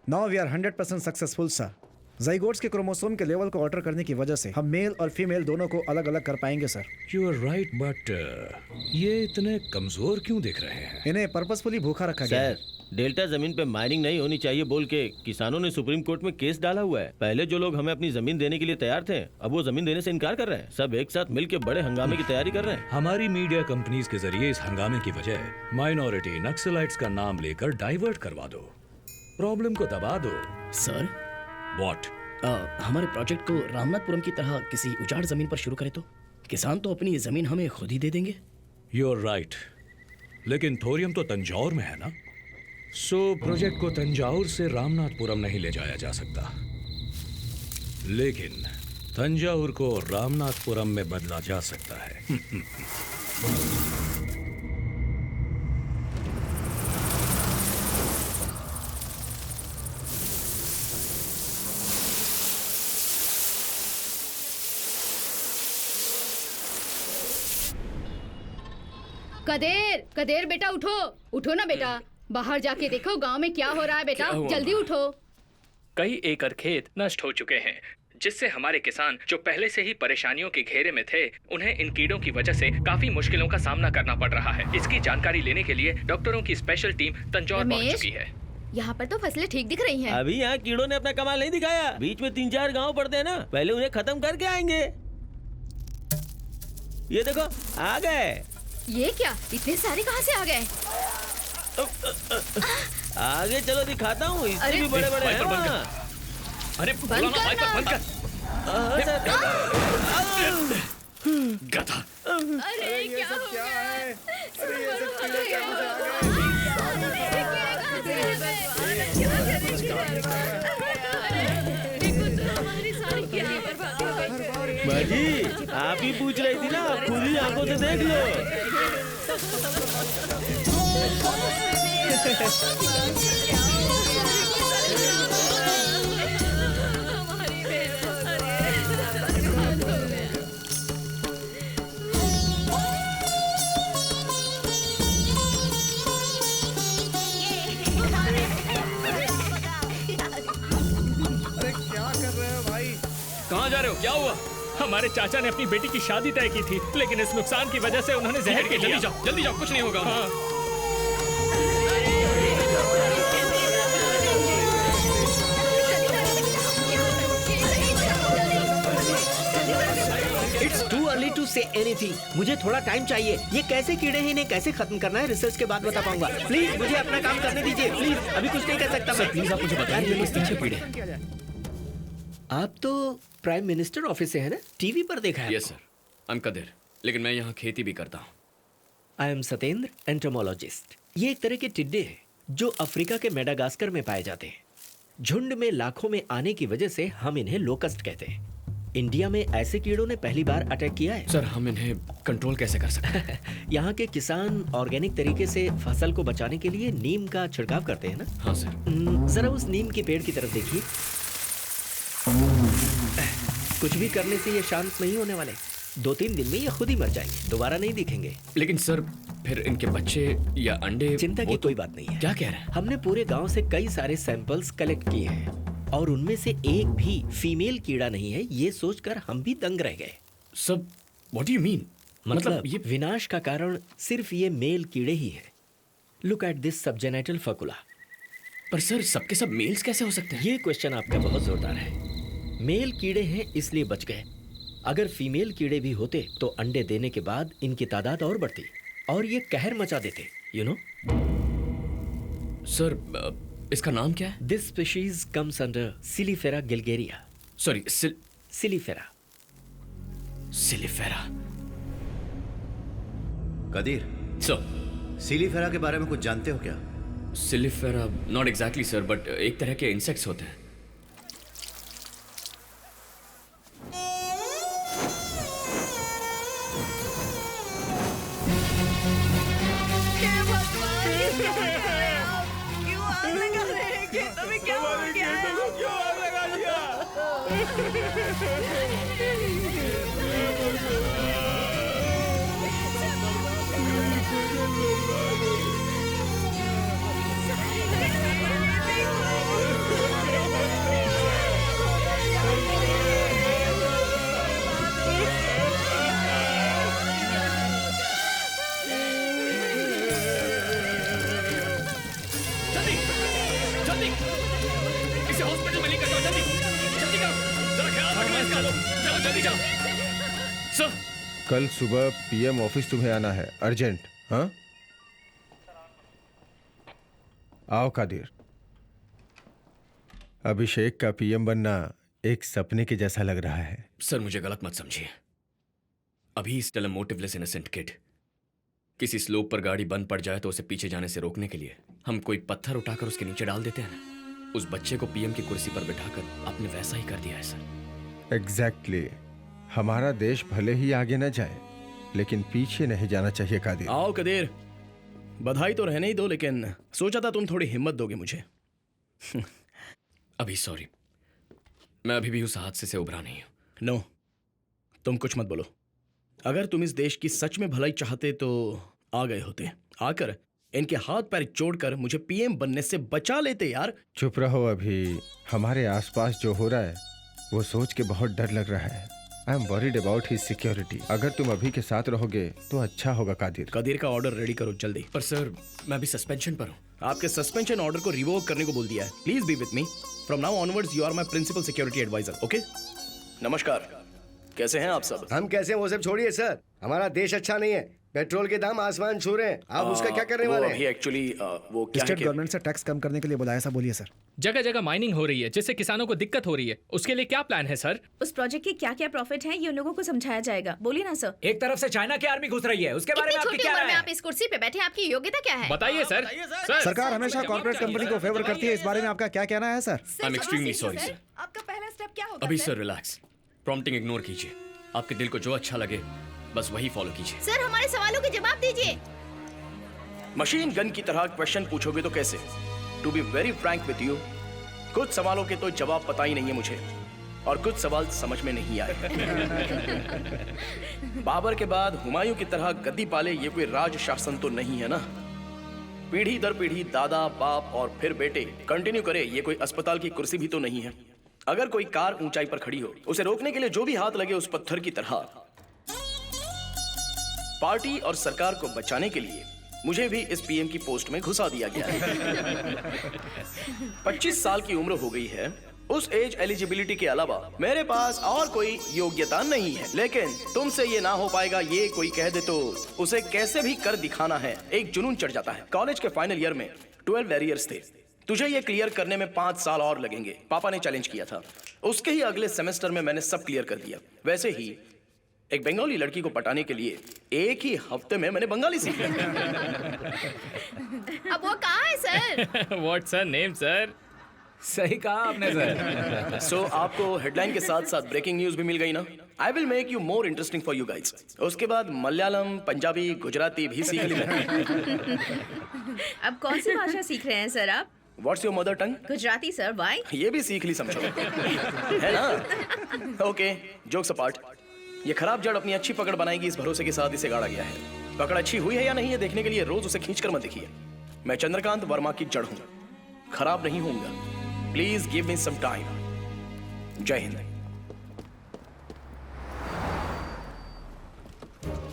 Now we are 100% successful sir. Zygotes के chromosome के level को ऑल्टर करने की वजह से हम मेल और फीमेल दोनों को अलग अलग कर पाएंगे सर। यू आर राइट, बट ये इतने कमजोर क्यों दिख रहे हैं? इन्हें पर्पसफुली भूखा रखा गया है। डेल्टा जमीन पे माइनिंग नहीं होनी चाहिए बोल के किसानों ने सुप्रीम कोर्ट में केस डाला हुआ है। पहले जो लोग हमें अपनी जमीन देने के लिए तैयार थे, अब वो जमीन देने से इनकार कर रहे हैं। सब एक साथ मिलकर बड़े हंगामे की तैयारी कर रहे हैं। हमारी मीडिया कंपनीज के जरिए इस हंगामे की वजह माइनॉरिटी नक्सलाइट्स का नाम लेकर डाइवर्ट करवा दो, प्रॉब्लम को दबा दो। Sir, what? हमारे प्रोजेक्ट को रामनाथपुरम की तरह किसी उजाड़ जमीन पर शुरू करें तो किसान तो अपनी जमीन हमें खुद ही दे देंगे। यू आर राइट, लेकिन थोरियम तो तंजौर में है ना, सो प्रोजेक्ट को तंजौर से रामनाथपुरम नहीं ले जाया जा सकता, लेकिन तंजौर को रामनाथपुरम में बदला जा सकता है। कदेर, कदेर बेटा उठो, उठो ना बेटा, बाहर जाके देखो गांव में क्या हो रहा है बेटा, जल्दी उठो। कई एकड़ खेत नष्ट हो चुके हैं, जिससे हमारे किसान जो पहले से ही परेशानियों के घेरे में थे, उन्हें इन कीड़ों की वजह से काफी मुश्किलों का सामना करना पड़ रहा है। इसकी जानकारी लेने के लिए डॉक्टरों की स्पेशल टीम तंजौर पहुंच चुकी है। यहाँ पर तो फसलें ठीक दिख रही हैं। अभी यहाँ कीड़ों ने अपना कमाल नहीं दिखाया। बीच में 3-4 गाँव पड़ते हैं ना, पहले उन्हें खत्म करके आएंगे। ये देखो आ गए। ये क्या, इतने सारे कहाँ से आ गए? आगे चलो दिखाता हूँ, इससे भी बड़े बड़े हैं वहाँ। अरे बंद कर। गधा। अरे क्या हो गया? अरे ये सब कीड़े क्या हो गए? बाजी, आप ही पूछ रही थी ना, खुद ही आंखों से देख लो। कहाँ जा रहे हो? क्या हुआ? हमारे चाचा ने अपनी बेटी की शादी तय की थी, लेकिन इस नुकसान की वजह से उन्होंने जहर के लिया। जल्दी जाओ, कुछ नहीं होगा। हाँ। It's too early to say anything. मुझे थोड़ा टाइम चाहिए। ये कैसे कीड़े हैं, इन्हें कैसे खत्म करना है, रिसर्च के बाद बता पाऊंगा। प्लीज मुझे अपना काम करने दीजिए, प्लीज। अभी कुछ नहीं कर सकता मैं। प्लीज आप मुझे बताइए ये किस कीड़े? आप तो प्राइम मिनिस्टर ऑफिस से है ना, टीवी पर देखा है? Yes sir, I am Qadir, लेकिन मैं यहाँ खेती भी करता हूँ। I am Satendra, entomologist. ये एक तरह के टिड्डे हैं जो अफ्रीका के मेडागास्कर में पाए जाते हैं। झुंड में लाखों में आने की वजह से हम इन्हें लोकस्ट कहते हैं। इंडिया में ऐसे कीड़ों ने पहली बार अटैक किया है। सर, हम इन्हें कंट्रोल कैसे कर सकते हैं? यहाँ के किसान ऑर्गेनिक तरीके से फसल को बचाने के लिए नीम का छिड़काव करते हैं ना? हाँ सर। जरा उस नीम के पेड़ की तरफ देखिए। कुछ भी करने से ये शांत नहीं होने वाले। 2-3 दिन में ये खुद ही मर जाएंगे, दोबारा नहीं दिखेंगे। लेकिन सर, फिर इनके बच्चे या अंडे? चिंता की कोई बात नहीं है। क्या कह रहे हैं? हमने पूरे गांव से कई सारे सैंपल्स कलेक्ट किए हैं और उनमें से एक भी फीमेल कीड़ा नहीं है। ये सोचकर हम भी दंग रह गए। सब व्हाट डू यू मीन? मतलब ये विनाश का कारण सिर्फ ये मेल कीड़े ही है। Look at this subgenital facula. पर सर, सबके सब मेल्स कैसे हो सकते हैं? ये क्वेश्चन आपका बहुत जोरदार है। मेल कीड़े हैं इसलिए बच गए। अगर फीमेल कीड़े भी होते तो अंडे देने के बाद इनकी तादाद और बढ़ती और ये कहर मचा देते, यू नो। सर, इसका नाम क्या है? दिस स्पीशीज कम्स अंडर सिलिफेरा गिलगेरिया। सॉरी, सिलिफेरा। सिलिफेरा। कदीर, सिलिफेरा के बारे में कुछ जानते हो क्या? सिलिफेरा नॉट एग्जैक्टली सर, बट एक तरह के इंसेक्ट्स होते हैं। इसे हॉस्पिटल में लेकर जाओ, जल्दी जल्दी करो, जरा ख्याल रखना इसका। जाओ जल्दी जाओ। सर कल सुबह पीएम ऑफिस तुम्हें आना है, अर्जेंट। हाँ, आओ कादिर। अभिषेक का पीएम बनना एक सपने के जैसा लग रहा है। सर मुझे गलत मत समझिए, अभी स्टिल अ मोटिवलेस इनोसेंट किड। किसी स्लोप पर गाड़ी बंद पड़ जाए तो उसे पीछे जाने से रोकने के लिए हम कोई पत्थर उठाकर उसके नीचे डाल देते हैं ना। उस बच्चे को पीएम की कुर्सी पर बिठाकर आपने वैसा ही कर दिया है सर। एग्जैक्टली। हमारा देश भले ही आगे न जाए, लेकिन पीछे नहीं जाना चाहिए कादिर। आओ कदीर, बधाई तो रहने ही दो, लेकिन सोचा था तुम थोड़ी हिम्मत दोगे मुझे। अभी सॉरी, मैं अभी भी उस हादसे से उभरा नहीं हूं। नो, तुम कुछ मत बोलो। अगर तुम इस देश की सच में भलाई चाहते तो आ गए होते, आकर इनके हाथ पैर जोड़कर मुझे पीएम बनने से बचा लेते यार। चुप रहो। अभी हमारे आसपास जो हो रहा है वो सोच के बहुत डर लग रहा है। I am worried about his security. अगर तुम अभी के साथ रहोगे तो अच्छा होगा कादिर। कदीर का ऑर्डर रेडी करो जल्दी। पर सर मैं अभी सस्पेंशन पर हूं। आपके सस्पेंशन ऑर्डर को रिवोक करने को बोल दिया है। Please be with me. From now onwards you are my principal security adviser. Okay, नमस्कार, कैसे हैं आप सब? हम कैसे हैं वो सब छोड़िए सर, हमारा देश अच्छा नहीं है। पेट्रोल के दाम आसमान छू रहे हैं, आप उसका क्या करने वाले हैं? अभी एक्चुअली वो क्या है स्टेट कि गवर्नमेंट से टैक्स कम करने के लिए बुलाया, ऐसा बोलिए सर। जगह जगह माइनिंग हो रही है जिससे किसानों को दिक्कत हो रही है, उसके लिए क्या प्लान है सर? उस प्रोजेक्ट के क्या क्या प्रॉफिट हैं ये उन लोगों को समझाया जाएगा। बोलिए ना सर। एक तरफ से चाइना की आर्मी घुस रही है, उसके बारे में आपकी क्या राय है? आप इस कुर्सी पे बैठे, आपकी योग्यता क्या है? बताइए सर। सरकार हमेशा कॉर्पोरेट कंपनी को फेवर करती है, इस बारे में आपका क्या कहना है sir? I am extremely sorry sir. आपका पहला स्टेप क्या होगा? अभी सर रिलैक्स, प्रॉम्प्टिंग इग्नोर कीजिए। आपके दिल को जो अच्छा लगे बस वही फॉलो कीजिए। सर हमारे सवालों के जवाब दीजिए। मशीन गन की तरह क्वेश्चन पूछोगे तो कैसे? To be very frank with you, कुछ सवालों के तो जवाब पता ही नहीं है मुझे, और कुछ सवाल समझ में नहीं आए। बाबर के बाद हुमायूं की तरह गद्दी पाले ये कोई राज शासन तो नहीं है ना। पीढ़ी दर पीढ़ी दादा बाप और फिर बेटे कंटिन्यू करे, ये कोई अस्पताल की कुर्सी भी तो नहीं है। अगर कोई कार ऊंचाई पर खड़ी हो, उसे रोकने के लिए जो भी हाथ लगे उस पत्थर की तरह। पार्टी और सरकार को बचाने के लिए मुझे भी इस पीएम की पोस्ट में घुसा दिया गया है। 25 साल की उम्र हो गई है। उस एज एलिजिबिलिटी के अलावा मेरे पास और कोई योग्यता नहीं है, लेकिन तुमसे ये ना हो पाएगा ये कोई कह दे तो उसे कैसे भी कर दिखाना है। एक जुनून चढ़ जाता है। कॉलेज के फाइनल ईयर में 12 बैरियर्स थे। तुझे ये क्लियर करने में 5 साल और लगेंगे। पापा ने चैलेंज किया था। उसके ही अगले सेमेस्टर में मैंने सब क्लियर कर दिया। वैसे ही एक बंगाली लड़की को पटाने के लिए एक ही हफ्ते में मैंने बंगाली सीख लिया। अब वो कहाँ है sir? What's her name sir? सही कहा आपने सर। सो आपको हेडलाइन के साथ साथ ब्रेकिंग न्यूज भी मिल गई ना। I will make you more interesting for you guys. उसके बाद मलयालम, पंजाबी, गुजराती भी सीख ली मैंने। अब कौन सी भाषा सीख रहे हैं सर आप? What's your mother tongue? Gujarati sir. Why? ये भी सीख ली समझो, है ना? ओके, जोक्स अपार्ट, ये खराब जड़ अपनी अच्छी पकड़ बनाएगी इस भरोसे के साथ इसे गाड़ा गया है। पकड़ अच्छी हुई है या नहीं है देखने के लिए रोज उसे खींचकर मत देखिए। मैं चंद्रकांत वर्मा की जड़ हूं, खराब नहीं होऊंगा। Please give me some time. जय हिंद।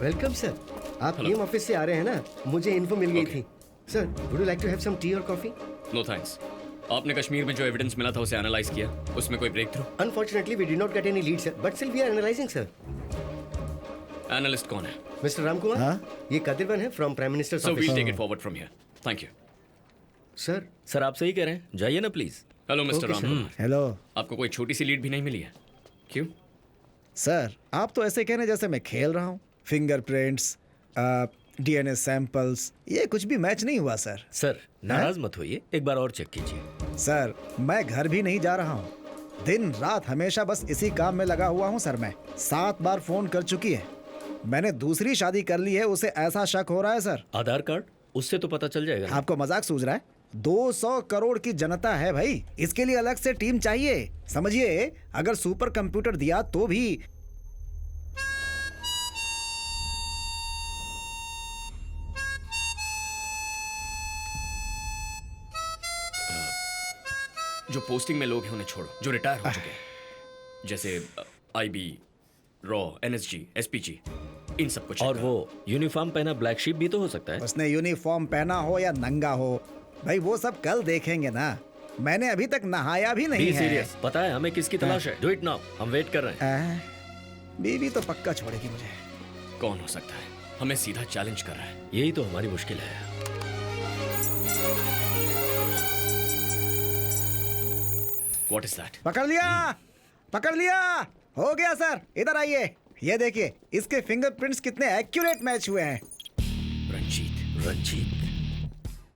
Welcome sir. आप पीएम ऑफिस से आ रहे हैं ना? मुझे इन्फो मिल गई थी। Sir, would you like to have some tea और कॉफी? No thanks. आपने कश्मीर में जो एविडेंस मिला था उसे एनालाइज किया, उसमें कोई breakthrough? Unfortunately we did not get any lead sir, but still we are analysing sir. Analyst कौन है? मिस्टर राम कुमार। हाँ? ये कादिरवन है from prime minister so we'll take it forward from here. Thank you sir. आप सही कह रहे हैं, जाइए ना please. Hello mister Ram Kumar. Hello. आपको कोई छोटी सी लीड भी नहीं मिली है? क्यों? सर, आप तो ऐसे कहने जैसे मैं खेल रहा हूँ। फिंगरप्रिंट्स, डीएनए सैंपल्स, ये कुछ भी मैच नहीं हुआ सर। सर नाराज मत होइए, एक बार और चेक कीजिए। सर, मैं घर भी नहीं जा रहा हूँ। दिन रात हमेशा बस इसी काम में लगा हुआ हूँ सर। मैं 7 बार फोन कर चुकी है। मैंने दूसरी शादी कर ली है, उसे ऐसा शक हो रहा है सर। आधार कार्ड, उससे तो पता चल जाएगा। आपको मजाक सूझ रहा है? 200 करोड़ की जनता है भाई, इसके लिए अलग से टीम चाहिए। समझिए, अगर सुपर कंप्यूटर दिया तो भी। जो पोस्टिंग में लोग हैं उन्हें छोड़ो, जो रिटायर हो चुके हैं, जैसे आईबी, रॉ, एनएसजी, एसपीजी, इन सबको चेक और वो यूनिफॉर्म पहना ब्लैक शीप भी तो हो सकता है। उसने यूनिफॉर्म पहना हो या नंगा हो, भाई वो सब कल देखेंगे ना। मैंने अभी तक नहाया भी नहीं बी है। सीरियस। पता है हमें किसकी तलाश है? Do it now. हम वेट कर रहे हैं। बीवी तो पक्का छोड़ेगी मुझे। कौन हो सकता है? हमें सीधा चैलेंज कर रहा है। यही तो हमारी मुश्किल है। What is that? पकड़ लिया, पकड़ लिया। हो गया सर, इधर आइए। ये देखिए, इसके फिंगरप्रिंट्स कितने एक्यूरेट मैच हुए हैं। रंजीत। रंजीत